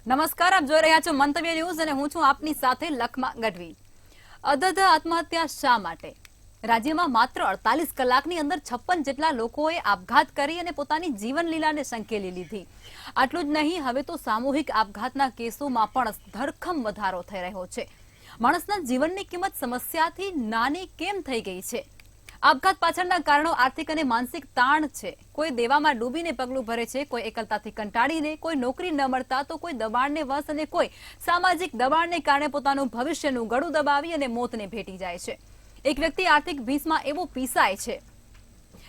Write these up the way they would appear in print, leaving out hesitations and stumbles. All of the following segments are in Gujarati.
નમસ્કાર, આપ જોઈ રહ્યા છો મંતવ્ય ન્યૂઝ અને હું છું આપની સાથે લખમા ગઢવી। અધધ આત્મહત્યા શા માટે? રાજ્યમાં માત્ર 48 કલાકની અંદર 56 જેટલા લોકોએ આપઘાત કરી અને પોતાની જીવન લીલાને સંકેલી લીધી। આટલું જ નહીં, હવે તો સામૂહિક આપઘાતના કેસોમાં પણ ધરખમ વધારો થઈ રહ્યો છે। માણસના જીવનની કિંમત સમસ્યાથી નાની કેમ થઈ ગઈ છે? આપઘાત પાછળના કારણો આર્થિક અને માનસિક તાણ છે। કોઈ દેવામાં ડૂબીને પગલું ભરે છે, કોઈ એકલતાથી કંટાળીને, કોઈ નોકરી ન મળતા તો કોઈ દબાણને વશ અને કોઈ સામાજિક દબાણને કારણે પોતાનું ભવિષ્યનું ગળું દબાવી અને મોતને ભેટી જાય છે। એક વ્યક્તિ આર્થિક ભીંસમાં એવો પીસાય છે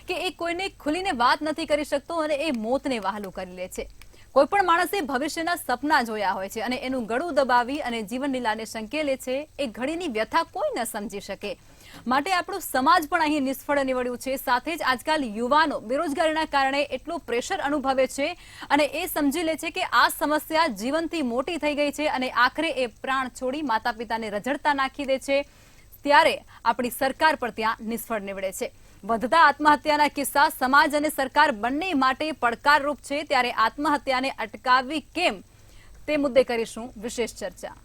કે એ કોઈને ખુલીને વાત નથી કરી શકતો અને એ મોતને વહાલું કરી લે છે। કોઈ પણ માણસે ભવિષ્યના સપના જોયા હોય છે અને એનું ગળું દબાવી અને જીવન લીલાને સંકેલે છે। એ ઘડીની વ્યથા કોઈ ન સમજી શકે, માટે આપણો સમાજ પણ અહીં નિષ્ફળ નીવડ્યું છે। સાથે જ આજકાલ યુવાનો બેરોજગારીના કારણે એટલું પ્રેશર અનુભવે છે અને એ સમજી લે છે કે આ સમસ્યા જીવનથી મોટી થઈ ગઈ છે અને આખરે એ પ્રાણ છોડી માતા પિતાને રઝળતા નાખી દે છે। ત્યારે આપણી સરકાર પણ ત્યાં નિષ્ફળ નીવડે છે। વધતા આત્મહત્યાના કિસ્સા સમાજ અને સરકાર બંને માટે પડકારરૂપ છે। ત્યારે આત્મહત્યાને અટકાવવી કેમ તે મુદ્દે કરીશું વિશેષ ચર્ચા।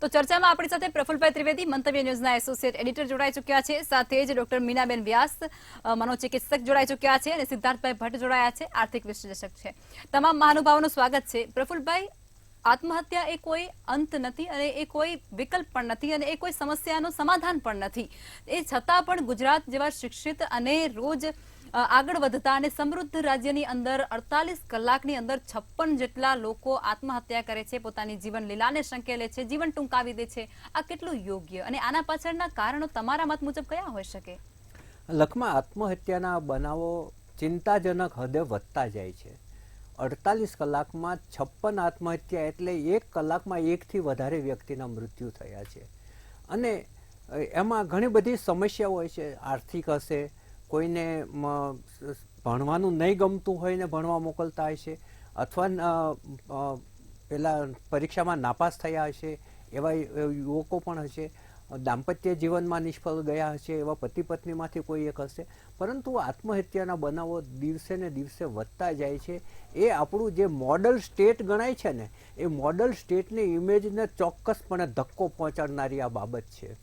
તો ચર્ચામાં આપણી સાથે પ્રફુલભાઈ ત્રિવેદી, મંતવ્ય ન્યૂઝના એસોસિએટ એડિટર જોડાઈ ચૂક્યા છે। સાથે જ ડોક્ટર મીનાબેન વ્યાસ, મનોચિકિત્સક જોડાઈ ચૂક્યા છે અને સિદ્ધાર્થભાઈ ભટ્ટ જોડાયા છે, આર્થિક વિશ્લેષક છે। તમામ મહાનુભાવોનું સ્વાગત છે। પ્રફુલભાઈ, આત્મહત્યા એ કોઈ અંત નથી અને એ કોઈ વિકલ્પ પણ નથી અને એ કોઈ સમસ્યાનું સમાધાન પણ નથી। એ છતાં પણ ગુજરાત જેવા શિક્ષિત અને રોજ આગળ વધતા અને સમૃદ્ધ રાજ્યની અંદર 48 કલાકની અંદર 56 જેટલા લોકો આત્મહત્યા કરે છે, પોતાની જીવન લીલાને સંકેલે છે, જીવન ટૂંકાવી દે છે। આ કેટલું યોગ્ય અને આના પાછળના કારણો તમારા મત મુજબ કયા હોઈ શકે? લખમાં આત્મહત્યાના બનાવો ચિંતાજનક હદે વધતા જાય છે। 48 કલાકમાં 56 આત્મહત્યા એટલે 1 કલાકમાં 1થી વધારે વ્યક્તિના મૃત્યુ થયા છે અને એમાં ઘણી બધી સમસ્યાઓ હોય છે। આર્થિક હશે, કોઈને ભણવાનું નહીં ગમતું હોય ને ભણવા મોકલતા હશે, અથવા પેલા પરીક્ષામાં નાપાસ થયા હશે એવા યુવકો પણ હશે, દાંપત્ય જીવનમાં નિષ્ફળ ગયા હશે એવા પતિ પત્નીમાંથી કોઈ એક હશે। પરંતુ આત્મહત્યાના બનાવો દિવસે ને દિવસે વધતા જાય છે। એ આપણું જે મોડલ સ્ટેટ ગણાય છે ને, એ મોડલ સ્ટેટની ઇમેજને ચોક્કસપણે ધક્કો પહોંચાડનારી આ બાબત છે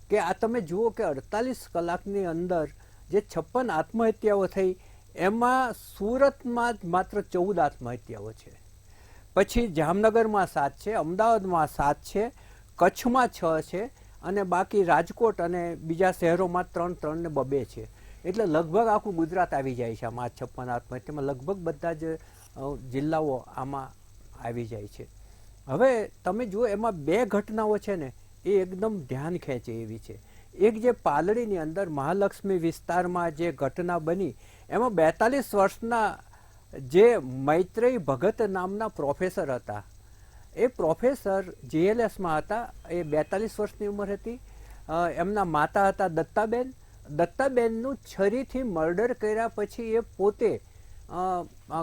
કે આ તમે જુઓ કે 48 કલાકની અંદર જે 56 આત્મહત્યાઓ થઈ, એમાં સુરતમાં જ માત્ર 14 આત્મહત્યાઓ છે, પછી જામનગરમાં 7 છે, અમદાવાદમાં 7 છે, કચ્છમાં 6 છે અને બાકી રાજકોટ અને બીજા શહેરોમાં 3 ને 2 છે। એટલે લગભગ આખું ગુજરાત આવી જાય છે આમાં 56 આત્મહત્યામાં, લગભગ બધા જ જિલ્લાઓ આમાં આવી જાય છે। હવે તમે જુઓ એમાં 2 ઘટનાઓ છે ને એ એકદમ ધ્યાન ખેંચે એવી છે। એક જે પાલડીની અંદર મહાલક્ષ્મી વિસ્તારમાં જે ઘટના બની, એમાં 42 વર્ષના જે મૈત્રેય ભગત નામના પ્રોફેસર હતા, એ પ્રોફેસર જીએલએસમાં હતા। એ 42 વર્ષની ઉંમર હતી। એમના માતા હતા દત્તાબેન। દત્તાબેનનું છરીથી મર્ડર કર્યા પછી એ પોતે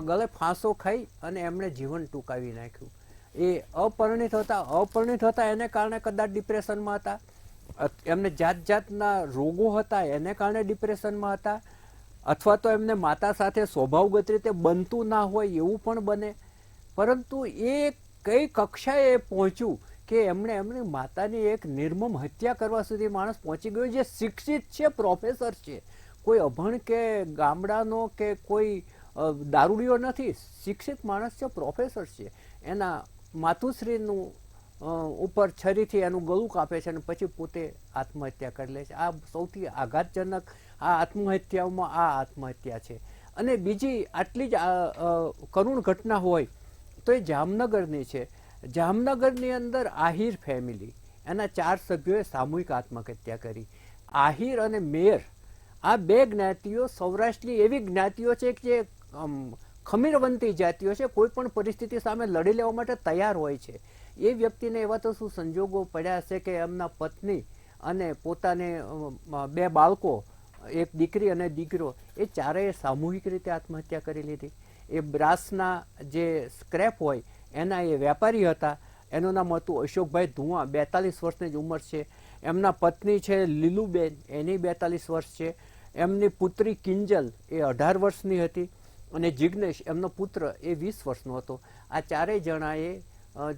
ગળે ફાંસો ખાઈ અને એમણે જીવન ટૂંકાવી નાખ્યું। એ અપરિણિત હતા એને કારણે કદાચ ડિપ્રેશનમાં હતા, એમને જાત જાતના રોગો હતા એને કારણે ડિપ્રેશનમાં હતા, અથવા તો એમને માતા સાથે સ્વભાવગત રીતે બનતું ના હોય એવું પણ બને। પરંતુ એ કઈ કક્ષાએ પહોંચ્યું કે એમણે એમની માતાની એક નિર્મમ હત્યા કરવા સુધી માણસ પહોંચી ગયો, જે શિક્ષિત છે, પ્રોફેસર છે, કોઈ અભણ કે ગામડાનો કે કોઈ દારૂડિયો નથી, શિક્ષિત માણસ છે, પ્રોફેસર છે। એના માતુશ્રીનું ઉપર છરીથી એનું ગળું કાપે છે અને પછી પોતે આત્મહત્યા કરી લે છે। આ સૌથી આઘાતજનક આ આત્મહત્યાઓમાં આ આત્મહત્યા છે। અને બીજી આટલી જ કરુણ ઘટના હોય તો એ જામનગરની છે। જામનગરની અંદર આહિર ફેમિલી, એના 4 સભ્યોએ સામૂહિક આત્મહત્યા કરી। આહિર અને મેર, આ 2 જ્ઞાતિઓ સૌરાષ્ટ્રની એવી જ્ઞાતિઓ છે કે જે ખમીરવંતી જાતિઓ છે, કોઈ પણ પરિસ્થિતિ સામે લડી લેવા માટે તૈયાર હોય છે। એ વ્યક્તિને એવા તો શું સંજોગો પડ્યા છે કે એમના પત્ની અને પોતાને 2 બાળકો, એક દીકરી અને દીકરો, એ ચારેય સામૂહિક રીતે આત્મહત્યા કરી લીધી। એ બ્રાસના જે સ્ક્રેપ હોય એના એ વેપારી હતા। એનું નામ હતું અશોકભાઈ ધુઆ, 42 વર્ષની જ ઉંમર છે। એમના પત્ની છે લીલુબેન, એની 42 વર્ષ છે। એમની પુત્રી કિંજલ એ 18 વર્ષની હતી અને જિગ્નેશ એમનો પુત્ર એ 20 વર્ષનો હતો. આ ચારેય જણાએ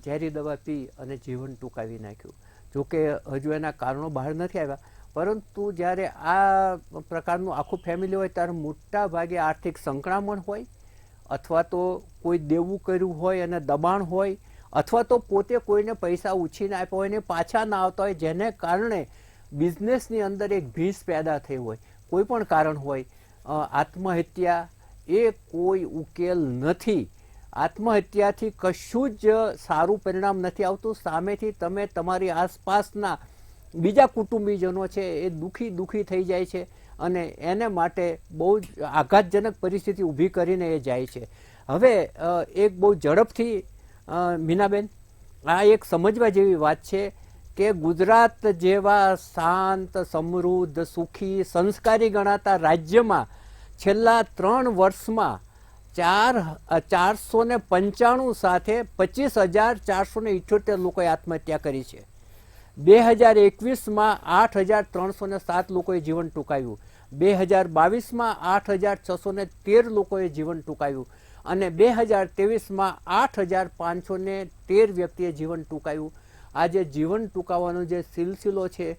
ઝેરી દવા પી અને જીવન ટૂંકાવી નાખ્યું. જોકે હજુ એના કારણો બહાર નથી આવ્યા, પરંતુ જ્યારે આ પ્રકારનું આખું ફેમિલી હોય ત્યારે મોટા ભાગે આર્થિક સંકળામણ હોય, અથવા તો કોઈ દેવું કર્યું હોય અને દબાણ હોય, અથવા તો પોતે કોઈને પૈસા ઉછીને આપ્યા હોય ને પાછા ના આવતા હોય, જેને કારણે બિઝનેસની અંદર એક ભીંસ પેદા થઈ હોય, કોઈ પણ કારણ હોય. આત્મહત્યા એ કોઈ ઉકેલ નથી. આત્મહત્યાથી કશું જ સારું પરિણામ નથી આવતું. સામેથી તમે તમારી આસપાસના બીજા કુટુંબીજનો છે એ દુઃખી થઈ જાય છે અને એને માટે બહુ જ આઘાતજનક પરિસ્થિતિ ઊભી કરીને એ જાય છે. હવે એક બહુ ઝડપથી મીનાબેન, આ એક સમજવા જેવી વાત છે કે ગુજરાત જેવા શાંત, સમૃદ્ધ, સુખી, સંસ્કારી ગણાતા રાજ્યમાં છેલ્લા 3 વર્ષમાં 495 સાથે 25,478 લોકોએ આત્મહત્યા કરી છે. 2021માં 8,307 લોકોએ જીવન ટૂંકાવ્યું. 2022માં 8,613 લોકોએ જીવન ટૂંકાવ્યું અને 2023માં 8,513 વ્યક્તિએ જીવન ટૂંકાવ્યું. આ જે જીવન ટૂંકાવાનો જે સિલસિલો છે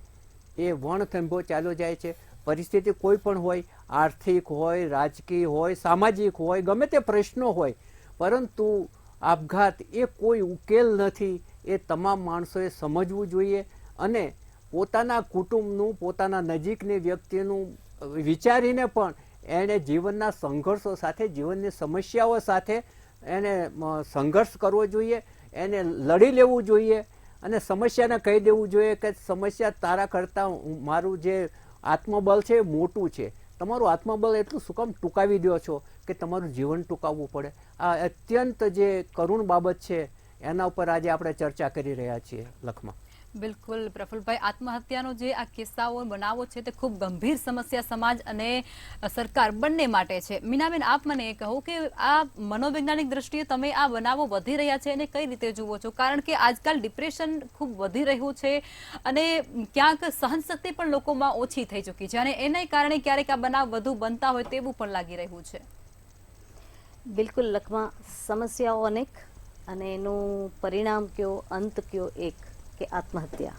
એ વણથંભો ચાલ્યો જાય છે. પરિસ્થિતિ કોઈ પણ હોય, આર્થિક હોય, રાજકીય હોય, સામાજિક હોય, ગમે તે પ્રશ્નો હોય, પરંતુ આપઘાત એ કોઈ ઉકેલ નથી. એ તમામ માણસોએ સમજવું જોઈએ અને પોતાના કુટુંબનું, પોતાના નજીકની વ્યક્તિનું વિચારીને પણ એને જીવનના સંઘર્ષો સાથે, જીવનની સમસ્યાઓ સાથે એને સંઘર્ષ કરવો જોઈએ, એને લડી લેવું જોઈએ અને સમસ્યાને કહી દેવું જોઈએ કે સમસ્યા તારા કરતાં મારું જે આત્મબળ છે એ મોટું છે. તમારું આત્મબળ એટલું શું કામ ટૂંકાવી દો છો કે તમારું જીવન ટૂંકાવવું પડે? આ અત્યંત જે કરુણ બાબત છે એના ઉપર આજે આપણે ચર્ચા કરી રહ્યા છીએ. લખમાં બિલકુલ પ્રફુલભાઈ, આત્મહત્યાનો જે આ કિસ્સાઓ બનાવો છે તે ખૂબ ગંભીર સમસ્યા સમાજ અને સરકાર બંને માટે છે. મીનાબેન, આપ મને એ કહો કે આ મનોવૈજ્ઞાનિક દ્રષ્ટિએ તમે આ બનાવો વધી રહ્યા છે એને કઈ રીતે જુઓ છો? કારણ કે આજકાલ ડિપ્રેશન ખૂબ વધી રહ્યું છે અને ક્યાંક સહનશક્તિ પણ લોકોમાં ઓછી થઈ ચૂકી છે અને એના કારણે ક્યારેક આ બનાવ વધુ બનતા હોય તેવું પણ લાગી રહ્યું છે. બિલકુલ લખમાં, સમસ્યાઓ અનેક અને એનું પરિણામ કયો, અંત કયો એક કે આત્મહત્યા.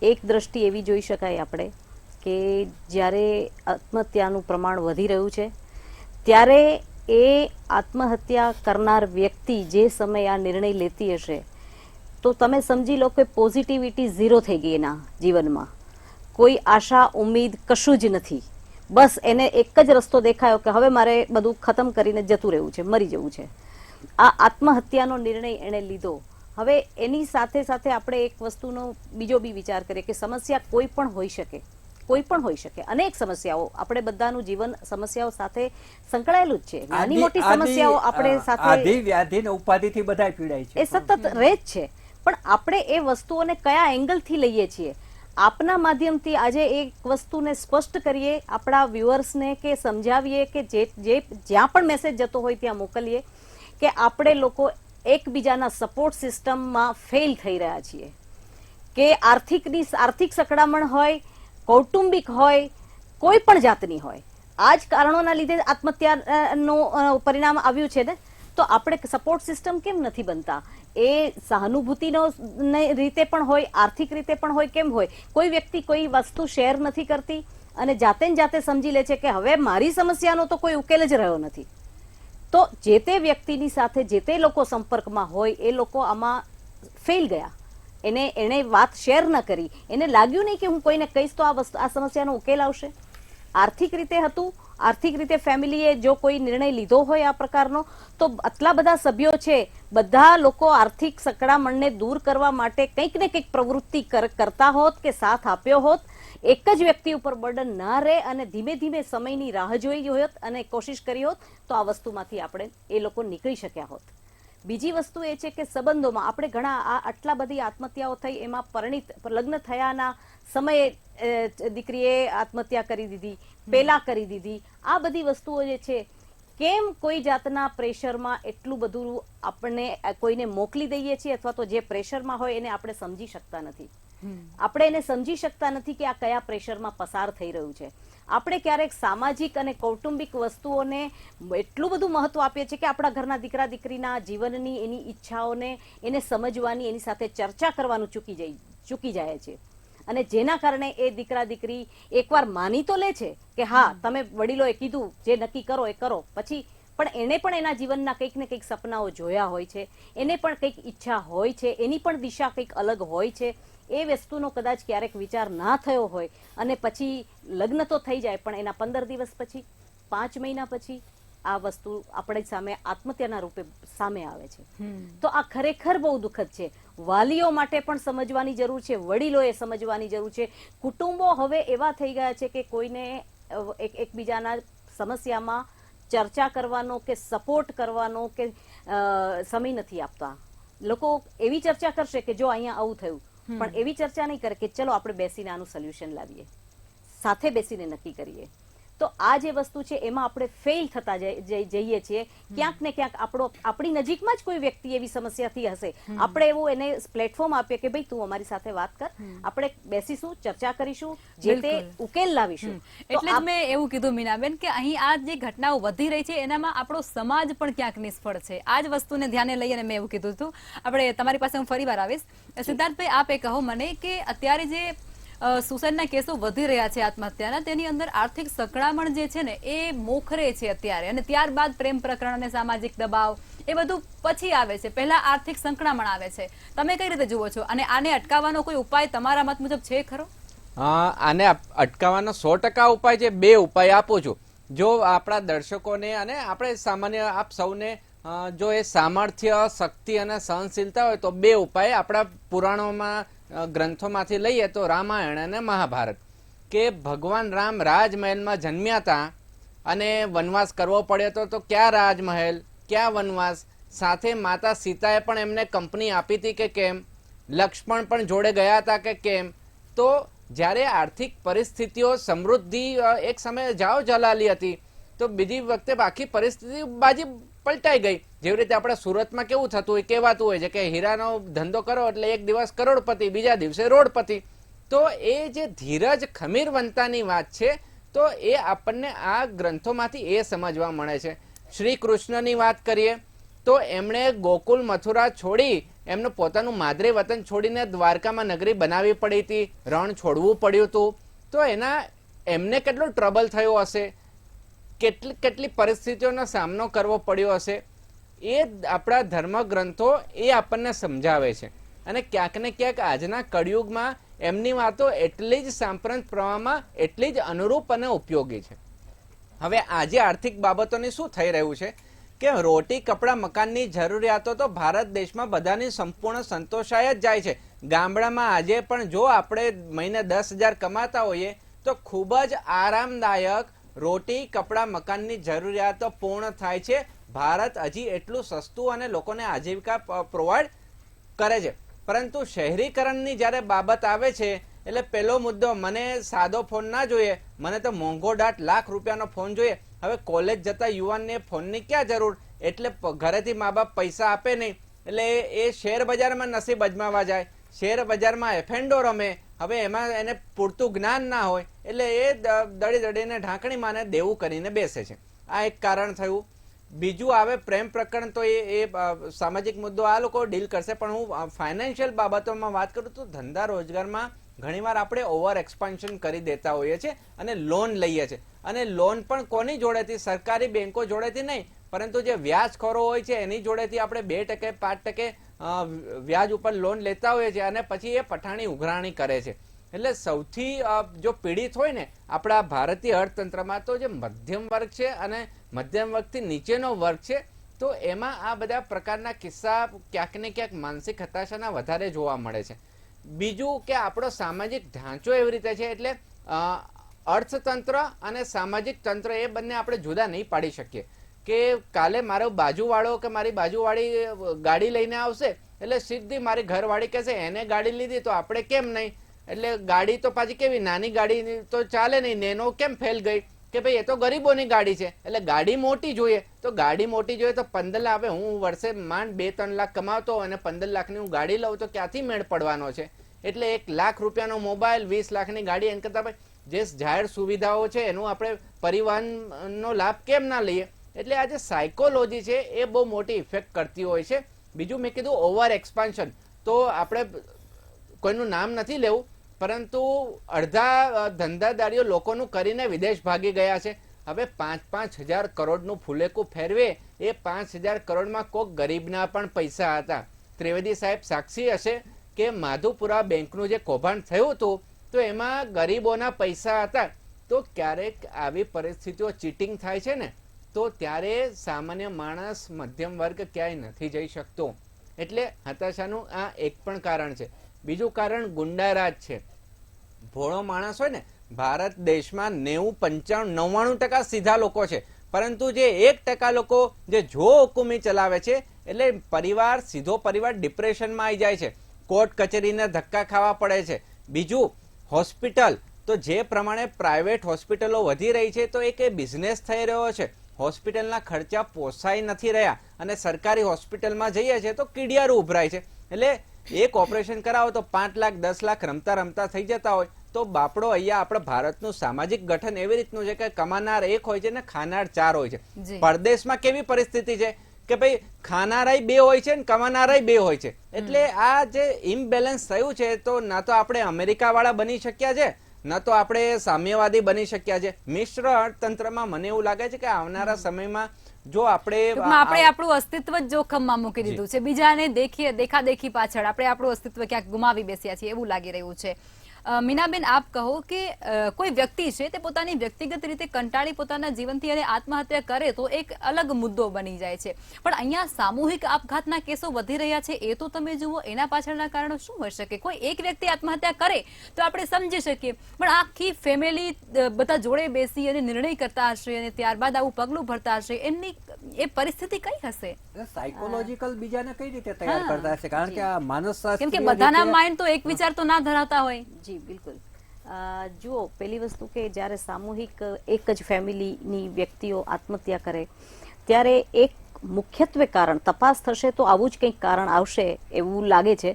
એક દ્રષ્ટિ એવી જોઈ શકાય આપણે કે જ્યારે આત્મહત્યાનું પ્રમાણ વધી રહ્યું છે ત્યારે એ આત્મહત્યા કરનાર વ્યક્તિ જે સમયે આ નિર્ણય લેતી હશે તો તમે સમજી લો કે પોઝિટિવિટી 0 થઈ ગઈ એના જીવનમાં. કોઈ આશા, ઉમ્મીદ કશું જ નથી. બસ એને એક જ રસ્તો દેખાયો કે હવે મારે બધું ખતમ કરીને જતું રહેવું છે, મરી જવું છે. આ આત્મહત્યાનો નિર્ણય એણે લીધો. હવે એની સાથે સાથે આપણે એક વસ્તુનો બીજો બી વિચાર કરીએ કે સમસ્યા કોઈ પણ હોઈ શકે, કોઈ પણ હોઈ શકે. અનેક સમસ્યાઓ, આપણે બધાનું જીવન સમસ્યાઓ સાથે સંકળાયેલું જ છે. નાની મોટી સમસ્યાઓ આપણે સાથે, આધિ વ્યાધિ ને ઉપાધિથી બધાય પીડાય છે, એ સતત રહે જ છે. પણ આપણે એ વસ્તુઓને કયા એંગલથી લઈએ છીએ, આપના માધ્યમથી આજે એક વસ્તુને સ્પષ્ટ કરીએ, આપણા વ્યુઅર્સને કે સમજાવીએ કે જે જ્યાં પણ મેસેજ જતો હોય ત્યાં મોકલીએ કે આપણે લોકો એકબીજાના સપોર્ટ સિસ્ટમમાં ફેલ થઈ રહ્યા છીએ. કે આર્થિક સકડામણ હોય, કૌટુંબિક હોય, કોઈ પણ જાતની હોય, આ જ કારણોના લીધે આત્મહત્યાનું પરિણામ આવ્યું છે ને. તો આપણે સપોર્ટ સિસ્ટમ કેમ નથી બનતા? એ સહાનુભૂતિનો રીતે પણ હોય, આર્થિક રીતે પણ હોય. કેમ હોય? કોઈ વ્યક્તિ કોઈ વસ્તુ શેર નથી કરતી અને જાતે ને જાતે સમજી લે છે કે હવે મારી સમસ્યાનો તો કોઈ ઉકેલ જ રહ્યો નથી. તો જે તે વ્યક્તિની સાથે જે તે લોકો સંપર્કમાં હોય એ લોકો આમાં ફેલ ગયા. એને વાત શેર ન કરી, એને લાગ્યું નહીં કે હું કોઈને કહીશ તો આ સમસ્યાનો ઉકેલ આવશે. આર્થિક રીતે હતું, આર્થિક રીતે ફેમિલીએ જો કોઈ નિર્ણય લીધો હોય આ પ્રકારનો તો આટલા બધા સભ્યો છે, બધા લોકો આર્થિક સકડામણને દૂર કરવા માટે કંઈક ને કંઈક પ્રવૃત્તિ કરતા હોત કે સાથ આપ્યો હોત, એક જ વ્યક્તિ ઉપર બર્ડન ના રહે અને ધીમે ધીમે સમયની રાહ જોઈ હોત અને કોશિશ કરી હોત તો આ વસ્તુમાંથી આપણે એ લોકો નીકળી શક્યા હોત. બીજી વસ્તુ એ છે કે સંબંધોમાં આપણે ઘણા આટલા બધી આત્મહત્યાઓ થઈ, એમાં લગ્ન થયાના સમયે દીકરીએ આત્મહત્યા કરી દીધી, પેલા કરી દીધી. આ બધી વસ્તુઓ જે છે, કેમ કોઈ જાતના પ્રેશરમાં એટલું બધું આપણે કોઈને મોકલી દઈએ છીએ અથવા તો જે પ્રેશરમાં હોય એને આપણે સમજી શકતા નથી. આપણે એને સમજી શકતા નથી કે આ કયા પ્રેશરમાં પસાર થઈ રહ્યું છે. આપણે ક્યારેક સામાજિક અને કૌટુંબિક વસ્તુઓને એટલું બધું મહત્વ આપીએ છીએ કે આપણા ઘરના દીકરા દીકરીના જીવનની, એની ઈચ્છાઓને, એને સમજવાની, એની સાથે ચર્ચા કરવાનું ચૂકી જાય છે. અને જેના કારણે એ દીકરા દીકરી એકવાર માની તો લે છે કે હા તમે વડીલોએ કીધું જે નક્કી કરો એ કરો, પછી પણ એને પણ એના જીવનના કંઈક ને કંઈક સપનાઓ જોયા હોય છે, એને પણ કંઈક ઈચ્છા હોય છે, એની પણ દિશા કંઈક અલગ હોય છે. એ વસ્તુનો કદાચ ક્યારેક વિચાર ના થયો હોય અને પછી લગ્ન તો થઈ જાય, પણ એના 15 દિવસ પછી, 5 મહિના પછી આ વસ્તુ આપણી સામે આત્મહત્યાના રૂપે સામે આવે છે. તો આ ખરેખર બહુ દુઃખદ છે. વાલીઓ માટે પણ સમજવાની જરૂર છે, વડીલોએ સમજવાની જરૂર છે. કુટુંબો હવે એવા થઈ ગયા છે કે કોઈને એકબીજાના સમસ્યામાં ચર્ચા કરવાનો કે સપોર્ટ કરવાનો કે સમય નથી આપતા. લોકો એવી ચર્ચા કરશે કે જો અહીંયા આવું થયું, પણ એવી ચર્ચા નહીં કરે કે ચલો આપણે બેસીને આનું સોલ્યુશન લાવીએ, સાથે બેસીને નક્કી કરીએ. તો આ જે વસ્તુ છે એમાં આપણે ફેલ થતા જઈએ છીએ. ક્યાંક ને ક્યાંક આપણી નજીકમાં જ કોઈ વ્યક્તિ એવી સમસ્યાથી હશે, આપણે એવું એને પ્લેટફોર્મ આપીએ કે ભાઈ તું અમારી સાથે વાત કર, આપણે બેસીશું, ચર્ચા કરીશું, જે તે ઉકેલ લાવીશું. એટલે જ મેં એવું કીધું મીનાબેન કે અહીં આ જે ઘટનાઓ વધી રહી છે એનામાં આપણો સમાજ પણ ક્યાંક નિષ્ફળ છે. આ જ વસ્તુને ધ્યાને લઈને મેં એવું કીધું હતું. આપણે તમારી પાસે હું ફરી વાર આવીશ. સિદ્ધાર્થભાઈ, આપ એ કહો મને કે અત્યારે જે સુસાઇડના કેસો વધી રહ્યા છે આત્મહત્યાના, તેની અંદર આર્થિક સંકળામણ જે છે ને એ મોખરે છે અત્યારે, અને ત્યારબાદ પ્રેમ પ્રકરણ અને સામાજિક દબાવ એ બધું પછી આવે છે, પહેલા આર્થિક સંકળામણ આવે છે. તમે કઈ રીતે જુઓ છો, અને આને અટકાવવાનો કોઈ ઉપાય તમારા મત મુજબ છે ખરો? આને અટકાવવાનો 100% ઉપાય છે. 2 ઉપાય આપું છું. જો આપણા દર્શકોને અને આપણે સામાન્ય આપ સૌને જો એ સામર્થ્ય, શક્તિ અને સહનશીલતા હોય તો 2 ઉપાય આપણા પુરાણોમાં, ગ્રંથોમાંથી લઈએ તો રામાયણ અને મહાભારત, કે ભગવાન રામ રાજમહેલમાં જન્મ્યા હતા અને વનવાસ કરવો પડ્યો તો ક્યાં રાજમહેલ, ક્યાં વનવાસ, સાથે માતા સીતાએ પણ એમને કંપની આપી હતી કે કેમ, લક્ષ્મણ પણ જોડે ગયા હતા કે કેમ. તો જ્યારે આર્થિક પરિસ્થિતિઓ, સમૃદ્ધિ એક સમયે જાઓ જલાલી હતી, તો બીજી વખતે આખી પરિસ્થિતિ બાજી પલટાઈ ગઈ. જેવી રીતે આપણે સુરતમાં કેવું થતું હોય, કહેવાતું હોય છે કે હીરાનો ધંધો કરો એટલે એક દિવસ કરોડપતિ, બીજા દિવસે રોડપતિ. તો એ જે ધીરજ, ખમીરવંતાની વાત છે, તો એ આપણને આ ગ્રંથોમાંથી એ સમજવા મળે છે. શ્રી કૃષ્ણની વાત કરીએ તો એમણે ગોકુલ, મથુરા છોડી એમનું પોતાનું માદરે વતન છોડીને દ્વારકામાં નગરી બનાવી પડી હતી, રણ છોડવું પડ્યું હતું. તો એમને કેટલો ટ્રબલ થયો હશે, કેટલી પરિસ્થિતિઓનો સામનો કરવો પડ્યો હશે, એ આપણા ધર્મગ્રંથો એ આપણને સમજાવે છે. અને ક્યાંક ને ક્યાંક આજના કળિયુગમાં એમની વાતો એટલી જ સાંપ્રત પ્રવાહમાં એટલી જ અનુરૂપ અને ઉપયોગી છે. હવે આજે આર્થિક બાબતોની શું થઈ રહ્યું છે કે રોટી, કપડાં, મકાનની જરૂરિયાતો તો ભારત દેશમાં બધાની સંપૂર્ણ સંતોષાય જ જાય છે. ગામડામાં આજે પણ જો આપણે મહિને 10,000 કમાતા હોઈએ તો ખૂબ જ આરામદાયક રોટી, કપડાં, મકાનની જરૂરિયાતો પૂર્ણ થાય છે. ભારત હજી એટલું સસ્તું અને લોકોને આજીવિકા પ્રોવાઈડ કરે છે. પરંતુ શહેરીકરણની જ્યારે બાબત આવે છે એટલે પહેલો મુદ્દો, મને સાદો ફોન ના જોઈએ, મને તો મોંઘો દાટ લાખ રૂપિયાનો ફોન જોઈએ. હવે કોલેજ જતા યુવાનને ફોનની ક્યાં જરૂર, એટલે ઘરેથી મા બાપ પૈસા આપે નહીં એટલે એ શેર બજારમાં નસીબ અજમાવા જાય, શેર બજારમાં એફેન્ડો રમે. હવે એમાં એને પૂરતું જ્ઞાન ના હોય એટલે એ દડીને ઢાંકણી માને દેવું કરીને બેસે છે. આ એક કારણ થયું. બીજું આવે પ્રેમ પ્રકરણ, તો એ સામાજિક મુદ્દો આ લોકો ડીલ કરશે. પણ હું ફાઇનાન્શિયલ બાબતોમાં વાત કરું તો ધંધા રોજગારમાં ઘણીવાર આપણે ઓવર એક્સપાન્શન કરી દેતા હોઈએ છીએ અને લોન લઈએ છીએ. અને લોન પણ કોની જોડેથી? સરકારી બેંકો જોડેથી નહીં, પરંતુ જે વ્યાજખોરો હોય છે એની જોડેથી આપણે 2%, 5% વ્યાજ ઉપર લોન લેતા હોઈએ છીએ અને પછી એ પઠાણી ઉઘરાણી કરે છે. એટલે સૌથી જો પીડિત હોય ને આપણા ભારતીય અર્થતંત્રમાં તો જે મધ્યમ વર્ગ છે અને મધ્યમ વર્ગથી નીચેનો વર્ગ છે. તો એમાં આ બધા પ્રકારના કિસ્સા ક્યાંક ને ક્યાંક માનસિક હતાશાના વધારે જોવા મળે છે. બીજું કે આપણો સામાજિક ઢાંચો એવી રીતે છે, એટલે અર્થતંત્ર અને સામાજિક તંત્ર એ બંને આપણે જુદા નહીં પાડી શકીએ. કે કાલે મારો બાજુવાળો કે મારી બાજુવાળી ગાડી લઈને આવશે એટલે સીધી મારી ઘરવાળી કહેશે એને ગાડી લીધી તો આપણે કેમ નહીં. એટલે ગાડી તો પાછી કેવી નાની ગાડી તો ચાલે નહીં, નેનો કેમ ફેલ ગઈ, કે ભાઈ એ તો ગરીબોની ગાડી છે એટલે ગાડી મોટી જોઈએ. તો ગાડી મોટી જોઈએ તો 15 લાખ, હું વર્ષે માંડ 2-3 લાખ કમાવતો અને 15 લાખની હું ગાડી લઉં તો ક્યાંથી મેળ પડવાનો છે. એટલે 1 લાખ રૂપિયાનો મોબાઈલ, 20 લાખની ગાડી, એમ કરતા જે જાહેર સુવિધાઓ છે એનું આપણે પરિવહનનો લાભ કેમ ના લઈએ? એટલે આ જે સાયકોલોજી છે એ બહુ મોટી ઇફેક્ટ કરતી હોય છે. બીજું મેં કીધું ઓવર એક્સપાન્શન, તો આપણે કોઈનું નામ નથી લેવું, પરંતુ અડધા ધંધાદારીઓ લોકોનું કરીને વિદેશ ભાગી ગયા છે. હવે 5,000 કરોડનું ફુલેકું ફેરવે, એ 5,000 કરોડમાં કોક ગરીબના પણ પૈસા હતા. ત્રિવેદી સાહેબ સાક્ષી હશે કે માધુપુરા બેંકનું જે કૌભાંડ થયું હતું તો એમાં ગરીબોના પૈસા હતા. તો ક્યારેક આવી પરિસ્થિતિઓ ચીટિંગ થાય છે ને, તો ત્યારે સામાન્ય માણસ, મધ્યમ વર્ગ ક્યાંય નથી જઈ શકતો. એટલે હતાશાનું આ એક પણ કારણ છે. બીજું કારણ ગુંડારાજ છે. ભોળો માણસ હોય ને, ભારત દેશમાં 90, 95, 99% સીધા લોકો છે, પરંતુ જે 1% લોકો જે જો હુકુમી ચલાવે છે, એટલે પરિવાર, સીધો પરિવાર ડિપ્રેશનમાં આવી જાય છે, કોર્ટ કચેરીના ધક્કા ખાવા પડે છે. બીજું હોસ્પિટલ, તો જે પ્રમાણે પ્રાઇવેટ હોસ્પિટલો વધી રહી છે તો એક બિઝનેસ થઈ રહ્યો છે. હોસ્પિટલના ખર્ચા પોસાઈ નથી રહ્યા અને સરકારી હોસ્પિટલમાં જઈએ છીએ તો કીડિયારું ઉભરાય છે. એટલે એક ઓપરેશન કરાવો તો 5 લાખ 10 લાખ રમતા રમતા થઈ જતા હોય. તો બાપડો અહીંયા આપણે ભારતનું સામાજિક ગઠન એવી રીતનું છે કે કમાનાર એક હોય છે ને ખાનાર 4 હોય છે. પરદેશમાં કેવી પરિસ્થિતિ છે કે ભાઈ ખાનારાય 2 હોય છે ને કમાનારાય 2 હોય છે. એટલે આ જે ઇમ્બેલેન્સ થયું છે, તો ના તો આપણે અમેરિકા વાળા બની શક્યા છે, ન તો આપણે સામ્યવાદી બની શક્યા છે. મિશ્ર અર્થતંત્રમાં મને એવું લાગે છે કે આવનારા સમયમાં જો આપણે આપણું અસ્તિત્વ જ જોખમમાં મૂકી દીધું છે. બીજાને દેખાદેખી પાછળ આપણે આપણું અસ્તિત્વ ક્યાંક ગુમાવી બેસ્યા છીએ એવું લાગી રહ્યું છે. મીનાબેન, આપ કહો કે કોઈ વ્યક્તિ છે તે પોતાની વ્યક્તિગત રીતે કંટાળી પોતાના જીવનથી અને આત્મહત્યા કરે તો એક અલગ મુદ્દો બની જાય છે, પણ અહીંયા સામૂહિક આપઘાતના કેસો વધી રહ્યા છે. એ તો તમે જુઓ, એના પાછળના કારણો શું હોઈ શકે? કોઈ એક વ્યક્તિ આત્મહત્યા કરે તો આપણે સમજી શકીએ, પણ આખી ફેમિલી બધા જોડે બેસી અને નિર્ણય કરતા હશે અને ત્યારબાદ આવું પગલું ભરતા હશે, એમની એ પરિસ્થિતિ કઈ હશે? સાયકોલોજીકલ બીજાને કઈ રીતે તૈયાર કરતા હશે? કારણ કે આ માનસશાસ્ત્રીય કેમ કે બધાના માઇન્ડ તો એક વિચાર તો ના ધરાવતા હોય. જી બિલકુલ. જુઓ, પહેલી વસ્તુ કે જ્યારે સામૂહિક એક જ ફેમિલીની વ્યક્તિઓ આત્મહત્યા કરે ત્યારે એક મુખ્યત્વે કારણ તપાસ થશે તો આવું જ કંઈક કારણ આવશે એવું લાગે છે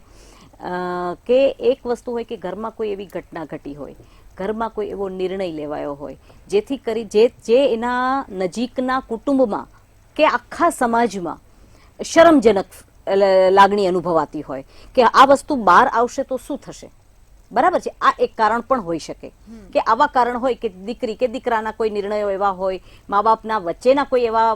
કે એક વસ્તુ હોય કે ઘરમાં કોઈ એવી ઘટના ઘટી હોય, ઘરમાં કોઈ એવો નિર્ણય લેવાયો હોય જેથી કરી જે એના નજીકના કુટુંબમાં કે આખા સમાજમાં શરમજનક લાગણી અનુભવાતી હોય કે આ વસ્તુ બહાર આવશે તો શું થશે. બરાબર છે, આ એક કારણ પણ હોઈ શકે કે આવા કારણ હોય કે દીકરી કે દીકરાના કોઈ નિર્ણયો એવા હોય, મા બાપના વચ્ચેના કોઈ એવા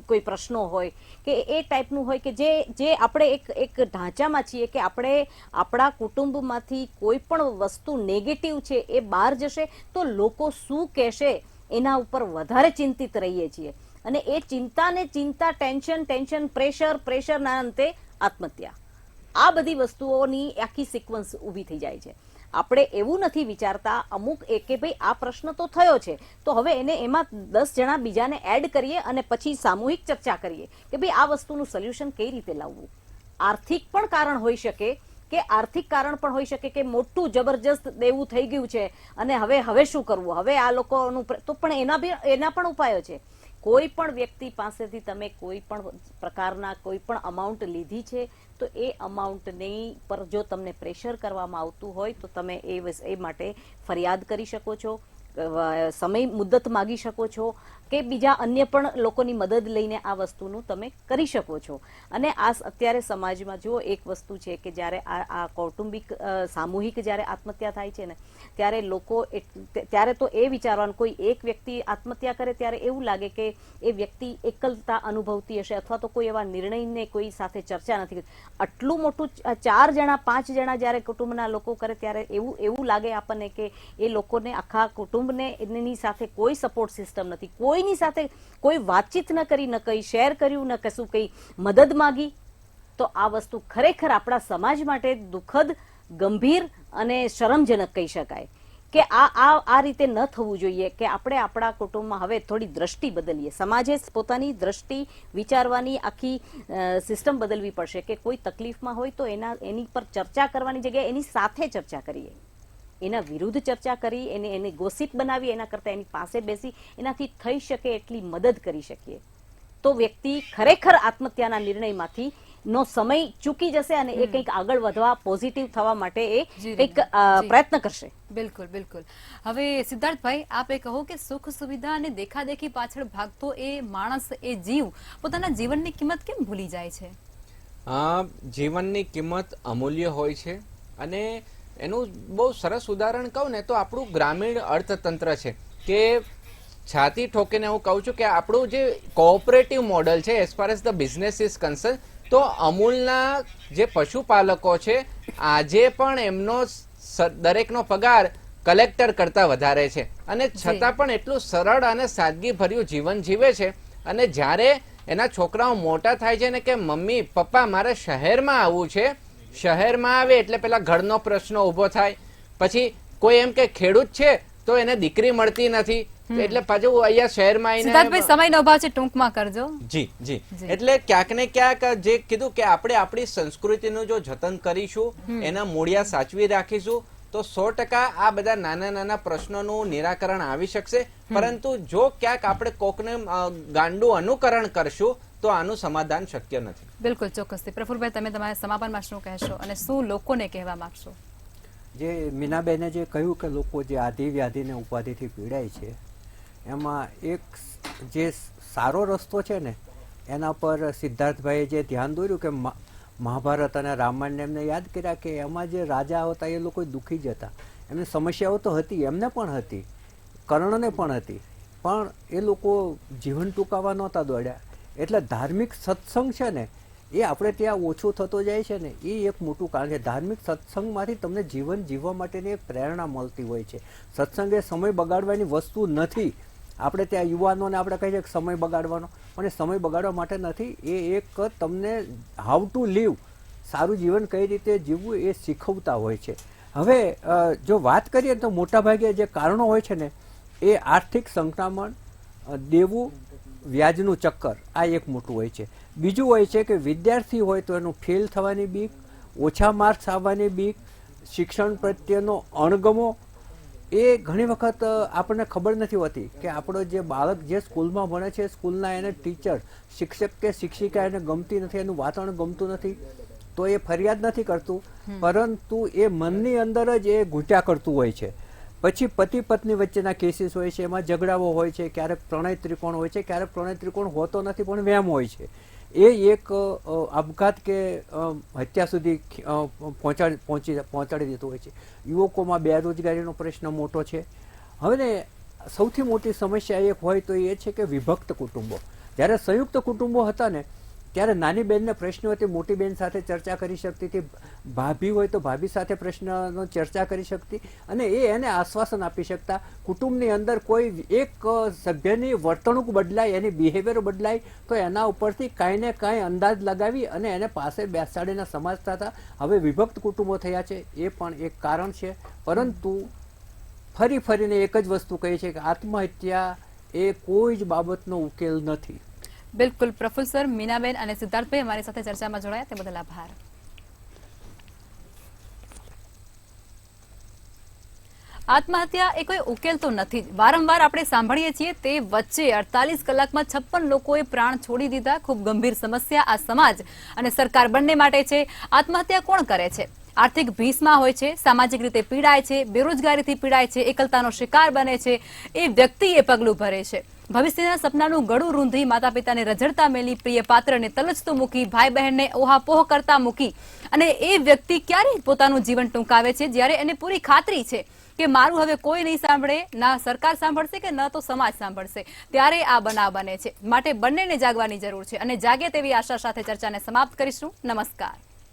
કોઈ પ્રશ્નો હોય કે એ ટાઈપનું હોય કે જે આપણે એક ઢાંચામાં છીએ કે આપણે આપણા કુટુંબમાંથી કોઈ પણ વસ્તુ નેગેટિવ છે એ બહાર જશે તો લોકો શું કહેશે એના ઉપર વધારે ચિંતિત રહીએ છીએ અને એ ચિંતા, ટેન્શન, પ્રેશરના અંતે આત્મહત્યા. આ બધી વસ્તુઓની આખી સિક્વન્સ ઊભી થઈ જાય છે. આપણે એવું નથી વિચારતા અમુક કે ભાઈ આ પ્રશ્ન તો થયો છે તો હવે એમાં 10 જણા બીજાને એડ કરીએ અને પછી સામૂહિક ચર્ચા કરીએ કે ભાઈ આ વસ્તુનું સોલ્યુશન કઈ રીતે લાવવું. આર્થિક પણ કારણ હોઈ શકે કે મોટું જબરજસ્ત દેવું થઈ ગયું છે અને હવે શું કરવું, હવે આ લોકોનું તો પણ એના પણ ઉપાયો છે. કોઈ પણ વ્યક્તિ પાસેથી તમે કોઈ પણ પ્રકારના કોઈ પણ અમાઉન્ટ લીધી છે તો એ અમાઉન્ટની પર જો તમને પ્રેશર કરવામાં આવતું હોય તો તમે એ માટે ફરિયાદ કરી શકો છો, સમય મુદ્દત માગી શકો છો કે બીજા અન્ય પણ લોકોની મદદ લઈને આ વસ્તુનું તમે કરી શકો છો. અને આ અત્યારે સમાજમાં જો એક વસ્તુ છે કે જ્યારે આ કૌટુંબિક સામૂહિક જ્યારે આત્મહત્યા થાય છે ને ત્યારે લોકો ત્યારે તો એ વિચારવાનું, કોઈ એક વ્યક્તિ આત્મહત્યા કરે ત્યારે એવું લાગે કે એ વ્યક્તિ એકલતા અનુભવતી હશે અથવા તો કોઈ એવા નિર્ણયને કોઈ સાથે ચર્ચા નથી. આટલું મોટું 4 જણા 5 જણા જ્યારે કુટુંબના લોકો કરે ત્યારે એવું લાગે આપણને કે એ લોકોને આખા કુટુંબને એની સાથે કોઈ સપોર્ટ સિસ્ટમ નથી, કોઈની સાથે કોઈ વાતચીત ન કરી, ન કંઈ શેર કર્યું, ન કશું કંઈ મદદ માગી. તો આ વસ્તુ ખરેખર આપણા સમાજ માટે દુઃખદ, ગંભીર અને શરમજનક કહી શકાય કે આ રીતે ન થવું જોઈએ કે આપણે આપણા કુટુંબમાં હવે થોડી દ્રષ્ટિ બદલીએ. સમાજે પોતાની દ્રષ્ટિ વિચારવાની આખી સિસ્ટમ બદલવી પડશે કે કોઈ તકલીફમાં હોય તો એની પર ચર્ચા કરવાની જગ્યાએ એની સાથે ચર્ચા કરીએ, એના વિરુદ્ધ ચર્ચા કરી એને ગોસિપ બનાવી એના કરતાં એની પાસે બેસી એનાથી થઈ શકે એટલી મદદ કરી શકીએ તો વ્યક્તિ ખરેખર આત્મહત્યાના નિર્ણયમાંથી નો સમય ચૂકી જશે અને એ કંઈક આગળ વધવા પોઝિટિવ થવા માટે એ જી, કંઈક જી. પ્રયત્ન કરશે. બિલકુલ બિલકુલ. હવે સિદ્ધાર્થભાઈ, આપે કહો કે સુખ સુવિધા અને દેખાદેખી પાછળ ભાગતો એ માણસ, એ જીવ પોતાના જીવનની કિંમત કેમ ભૂલી જાય છે? જીવનની કિંમત અમૂલ્ય હોય છે અને એનું બહુ સરસ ઉદાહરણ કહું ને તો આપણું ગ્રામીણ અર્થતંત્ર છે કે છાતી ઠોકીને હું કહું છું કે આપણું જે કોઓપરેટિવ મોડલ છે as far as the business is concern, તો અમૂલના જે પશુપાલકો છે આજે પણ એમનો દરેકનો પગાર કલેક્ટર કરતા વધારે છે અને છતાં પણ એટલું સરળ અને સાદગી ભર્યું જીવન જીવે છે. અને જ્યારે એના છોકરાઓ મોટા થાય છે ને કે મમ્મી પપ્પા મારે શહેરમાં આવવું છે, શહેરમાં આવે એટલે પેલા ઘરનો પ્રશ્ન ઉભો થાય. પછી કોઈ એમ કે ખેડૂત છે તો એને દીકરી મળતી નથી એટલે પાછું અહીંયા શહેરમાં સિદ્ધાર્થભાઈ, સમયનો અભાવ છે, ટૂંકમાં કરજો. જી જી. એટલે ક્યાંક ને ક્યાંક જે કીધું કે આપણે આપણી સંસ્કૃતિનું જો જતન કરીશું, એના મૂળિયા સાચવી રાખીશું તો 100% આ બધા નાના નાના પ્રશ્નોનું નિરાકરણ આવી શકશે. પરંતુ જો ક્યાંક આપણે કોકને ગાંડું અનુકરણ કરશું તો આનું સમાધાન શક્ય નથી. બિલકુલ, ચોક્કસથી. પ્રફુલભાઈ, તમે તમારા સમાપનમાં શું કહેશો અને શું લોકોને કહેવા માંગશો? જે મીનાબેને જે કહ્યું કે લોકો જે આધિ વ્યાધિને ઉપાધિથી પીડાય છે, એમાં એક જે સારો રસ્તો છે ને એના પર સિદ્ધાર્થભાઈએ જે ધ્યાન દોર્યું કે મહાભારત અને રામાયણને એમને યાદ કર્યા કે એમાં જે રાજા હતા એ લોકો દુઃખી જ હતા. એમની સમસ્યાઓ તો હતી, એમને પણ હતી, કર્ણને પણ હતી, પણ એ લોકો જીવન ટૂંકાવા નહોતા દોડ્યા. એટલે ધાર્મિક સત્સંગ છે ને એ આપણે ત્યાં ઓછો થતો જાય છે ને એ એક મોટું કારણ છે. ધાર્મિક સત્સંગમાંથી તમને જીવન જીવવા માટેની એક પ્રેરણા મળતી હોય છે. સત્સંગ એ સમય બગાડવાની વસ્તુ નથી. આપણે ત્યાં યુવાનોને આપણે કહીએ છીએ કે સમય બગાડવાનો, પણ એ સમય બગાડવા માટે નથી. એ એક તમને હાઉ ટુ લીવ, સારું જીવન કઈ રીતે જીવવું એ શીખવતા હોય છે. હવે જો વાત કરીએ તો મોટાભાગે જે કારણો હોય છે ને એ આર્થિક સંક્રમણ, દેવું, વ્યાજનું ચક્કર, આ એક મોટું હોય છે. બીજું હોય છે કે વિદ્યાર્થી હોય તો એનું ફેલ થવાની બીક, ઓછા માર્ક્સ આવવાની બીક, શિક્ષણ પ્રત્યેનો અણગમો. એ ઘણી વખત આપણને ખબર નથી હોતી કે આપણો જે બાળક જે સ્કૂલમાં ભણે છે સ્કૂલના એને ટીચર, શિક્ષક કે શિક્ષિકા એને ગમતી નથી, એનું વાતાવરણ ગમતું નથી, તો એ ફરિયાદ નથી કરતું, પરંતુ એ મનની અંદર જ એ ઘૂંટ્યા કરતું હોય છે. પછી પતિ પત્ની વચ્ચેના કેસીસ હોય છે, એમાં ઝઘડાઓ હોય છે, ક્યારેક પ્રણય ત્રિકોણ હોય છે, ક્યારેક પ્રણય ત્રિકોણ હોતો નથી પણ વેમ હોય છે. એ એક આપઘાત કે હત્યા સુધી પહોંચાડી દેતું હોય છે. યુવકોમાં બેરોજગારીનો પ્રશ્ન મોટો છે. હવે ને સૌથી મોટી સમસ્યા એક હોય તો એ છે કે વિભક્ત કુટુંબો. જ્યારે સંયુક્ત કુટુંબો હતા ને ત્યારે નાની બહેનને પ્રશ્ન હતી, મોટી બહેન સાથે ચર્ચા કરી શકતી હતી, ભાભી હોય તો ભાભી સાથે પ્રશ્નનો ચર્ચા કરી શકતી અને એને આશ્વાસન આપી શકતા. કુટુંબની અંદર કોઈ એક સભ્યની વર્તણૂક બદલાય, એની બિહેવિયર બદલાય તો એના ઉપરથી કાંઈ ને કાંઈ અંદાજ લગાવી અને એને પાસે બેસાડીને સમજતા હતા. હવે વિભક્ત કુટુંબો થયા છે, એ પણ એક કારણ છે. પરંતુ ફરીને એક જ વસ્તુ કહે છે કે આત્મહત્યા એ કોઈ જ બાબતનો ઉકેલ નથી. બિલકુલ. પ્રફુલ સર, મીનાબેન અને સિદ્ધાર્થભાઈ અમારી સાથે ચર્ચામાં જોડાયા તે બદલ આભાર. આત્મહત્યા એ કોઈ ઉકેલ તો નથી જ. વારંવાર આપણે સાંભળીએ છીએ. તે વચ્ચે 48 કલાકમાં 56 લોકોએ પ્રાણ છોડી દીધા. ખૂબ ગંભીર સમસ્યા આ સમાજ અને સરકાર બંને માટે છે. આત્મહત્યા કોણ કરે છે? આર્થિક ભીસમાં હોય છે, સામાજિક રીતે પીડાય છે, બેરોજગારીથી પીડાય છે, એકલતાનો શિકાર બને છે, એ વ્યક્તિ એ પગલું ભરે છે. ભવિષ્યના સપનાનું ગળું રૂંધી, માતા પિતાને રઝળતા મેલી, પ્રિય પાત્રને તલચતું મૂકી, ભાઈ બહેનને ઓહાપોહ કરતા મૂકી અને એ વ્યક્તિ ક્યારે પોતાનું જીવન ટૂંકાવે છે જ્યારે એને પૂરી ખાતરી છે કે મારું હવે કોઈ નહીં સાંભળે, ના સરકાર સાંભળશે કે ન તો સમાજ સાંભળશે. ત્યારે આ બનાવ બને છે. માટે બંનેને જાગવાની જરૂર છે અને જાગે તેવી આશા સાથે ચર્ચાને સમાપ્ત કરીશું. નમસ્કાર.